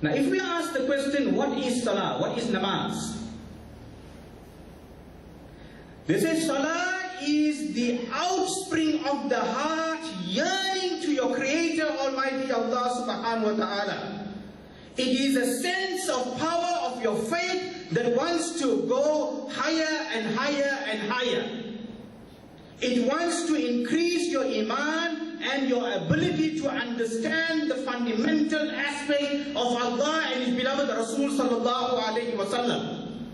Now if we ask the question, what is salah? What is namaz? They say salah is the outspring of the heart yearning to your Creator Almighty Allah subhanahu wa ta'ala. It is a sense of power of your faith that wants to go higher and higher and higher. It wants to increase your iman and your ability to understand the fundamental aspect of Allah and His beloved Rasul sallallahu alayhi wa sallam.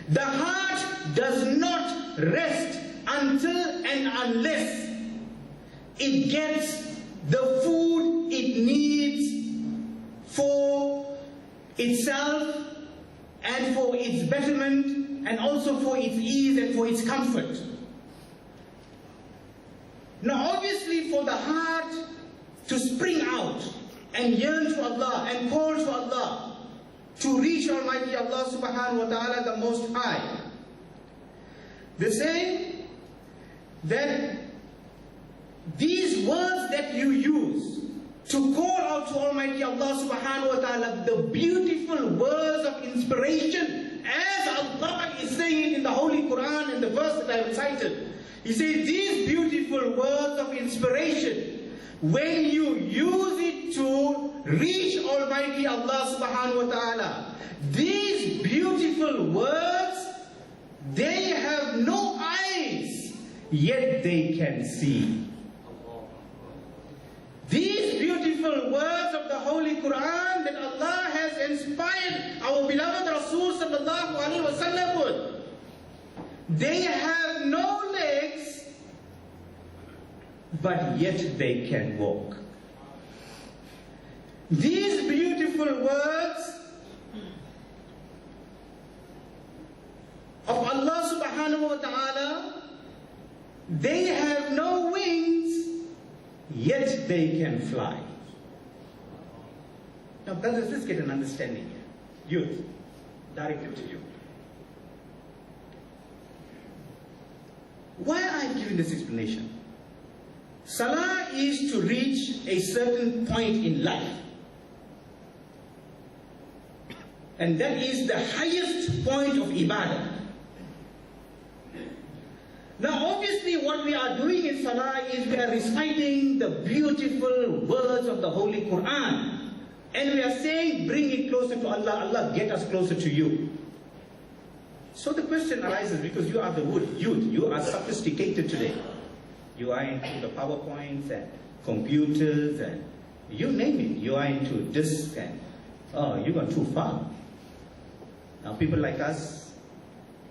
The heart does not rest until and unless it gets the food it needs for itself and for its betterment and also for its ease and for its comfort. Now obviously for the heart to spring out and yearn to Allah and call to Allah, to reach Almighty Allah subhanahu wa ta'ala the Most High, they say that these words that you use to call out to Almighty Allah subhanahu wa ta'ala, the beautiful words of inspiration, as Allah is saying in the Holy Quran in the verse that I have cited. He says these beautiful words of inspiration, when you use it to reach Almighty Allah subhanahu wa ta'ala, these beautiful words, they have no eyes, yet they can see. These beautiful words of the Holy Quran that Allah has inspired our beloved Rasul sallallahu alaihi wasallam with, they have no legs, but yet they can walk. These beautiful words of Allah subhanahu wa ta'ala, they have no wings, yet they can fly. Now brothers, let's get an understanding here. Youth, directed to you. Why am I giving this explanation? Salah is to reach a certain point in life. And that is the highest point of ibadah. Now obviously what we are doing in Salah is we are reciting the beautiful words of the Holy Quran. And we are saying, bring it closer to Allah, Allah get us closer to you. So the question arises, because you are the youth, you are sophisticated today. You are into the PowerPoints and computers and you name it. You are into this and, oh, you gone too far. Now people like us,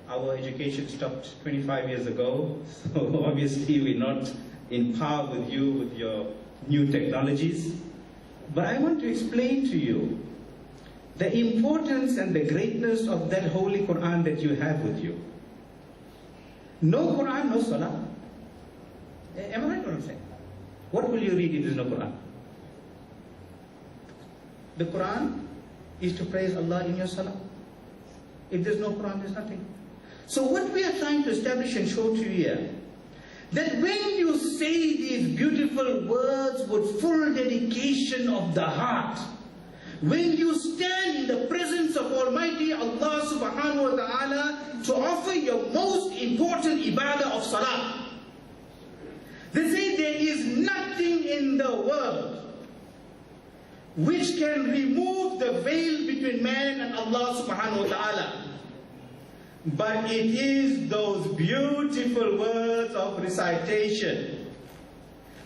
our education stopped 25 years ago, so obviously we're not in par with you with your new technologies. But I want to explain to you the importance and the greatness of that Holy Quran that you have with you. No Quran, no Salah. Am I right what I'm saying? What will you read if there's no Quran? The Quran is to praise Allah in your Salah. If there's no Quran, there's nothing. So what we are trying to establish and show to you here, that when you say these beautiful words with full dedication of the heart, when you stand in the presence of Almighty Allah subhanahu wa ta'ala to offer your most important ibadah of salah, they say there is nothing in the world which can remove the veil between man and Allah subhanahu wa ta'ala. But it is those beautiful words of recitation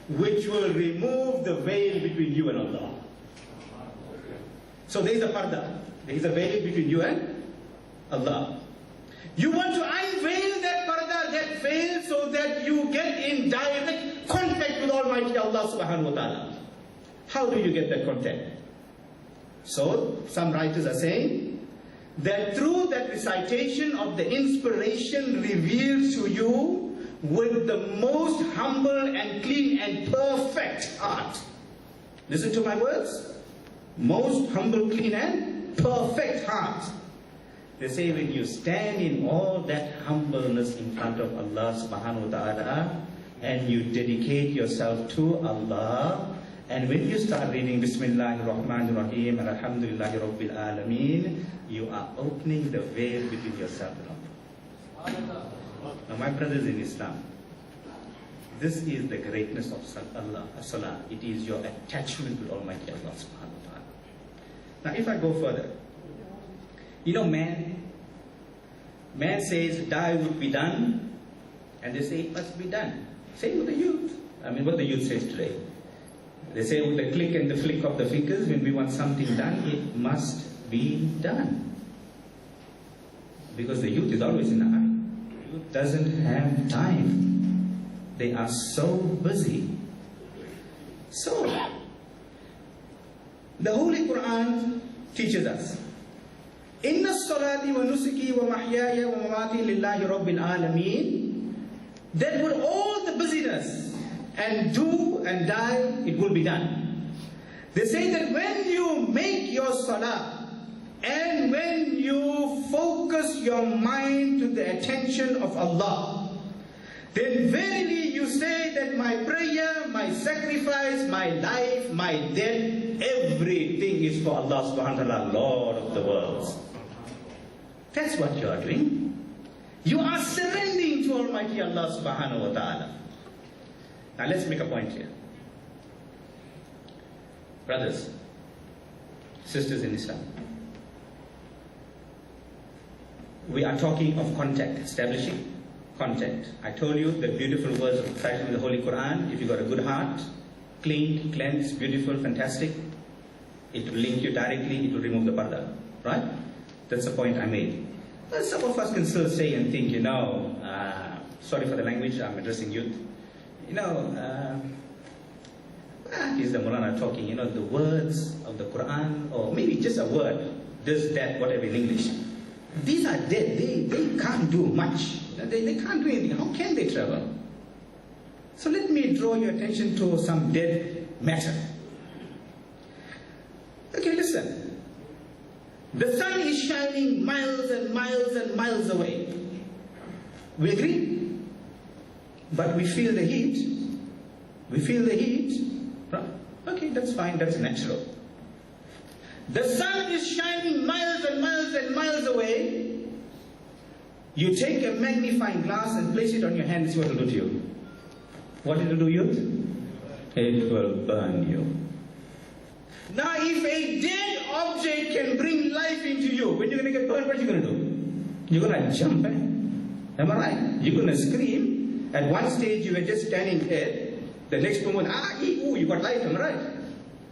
which will remove the veil between you and Allah. So there is a parda, there is a veil between you and Allah. You want to unveil that parda, that veil, so that you get in direct contact with Almighty Allah subhanahu wa ta'ala. How do you get that contact? So some writers are saying that through that recitation of the inspiration revealed to you with the most humble and clean and perfect heart. Listen to my words. Most humble, clean and perfect heart. They say when you stand in all that humbleness in front of Allah subhanahu wa ta'ala and you dedicate yourself to Allah And when you start reading Bismillahir Rahmanir Rahim and Alhamdulillahi Rabbil Alameen, you are opening the veil between yourself and Allah. Now my brothers in Islam, this is the greatness of Allah, Salah. It is your attachment with Almighty Allah subhanahu wa ta'ala. Now if I go further, you know man says die would be done, and they say it must be done. Same with the youth. I mean what the youth says today. They say with the click and the flick of the fingers, when we want something done, it must be done. Because the youth is always in a hurry. The youth doesn't have time. They are so busy. So, the Holy Quran teaches us, Inna salati wa nusuki wa mahyaya wa mamati lillahi rabbil alameen, that with all the busyness and do and die, it will be done. They say that when you make your salah and when you focus your mind to the attention of Allah, then verily you say that my prayer, my sacrifice, my life, my death, everything is for Allah subhanahu wa ta'ala, Lord of the worlds. That's what you are doing. You are surrendering to Almighty Allah subhanahu wa ta'ala. Now let's make a point here. Brothers, sisters in Islam, we are talking of contact, establishing contact. I told you the beautiful words of the Holy Quran. If you've got a good heart, clean, cleansed, beautiful, fantastic, it will link you directly, it will remove the parda. Right? That's the point I made. But some of us can still say and think, sorry for the language, I'm addressing youth. Is the Moulana talking, the words of the Quran, or maybe just a word, this, that, whatever in English. These are dead, they can't do much. They can't do anything. How can they travel? So let me draw your attention to some dead matter. Okay, listen. The sun is shining miles and miles and miles away. We agree? But we feel the heat. We feel the heat. Right? Okay, that's fine, that's natural. The sun is shining miles and miles and miles away. You take a magnifying glass and place it on your hand and see what it will do to you. What it will do, youth? It will burn you. Now if a dead object can bring life into you, when you're going to get burned, what are you going to do? You're going to jump, Am I right? You're going to scream. At one stage you were just standing there. The next moment, you got life, am I right?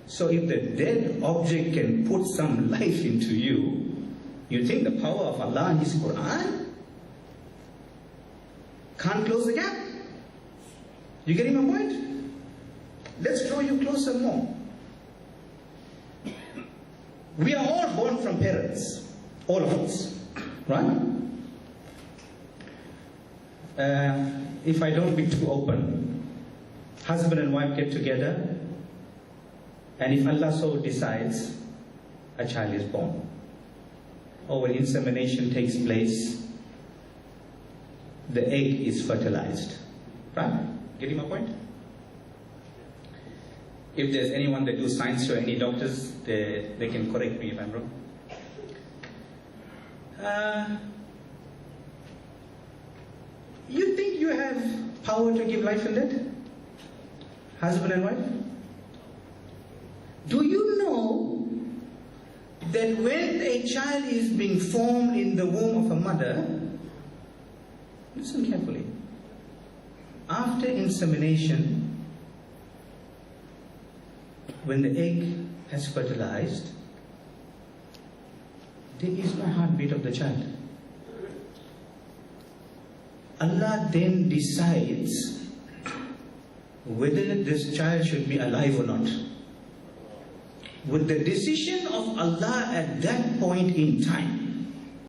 So if the dead object can put some life into you, you think the power of Allah and His Quran can't close the gap? You getting my point? Let's draw you closer more. We are all born from parents, all of us, right? If I don't be too open, husband and wife get together, and if Allah so decides, a child is born. Or when insemination takes place, the egg is fertilized. Right? Getting my point? If there's anyone that do science or any doctors, they can correct me if I'm wrong. You think you have power to give life and death? Husband and wife? Do you know that when a child is being formed in the womb of a mother, listen carefully, after insemination, when the egg has fertilized, there is no heartbeat of the child. Allah then decides whether this child should be alive or not. With the decision of Allah at that point in time,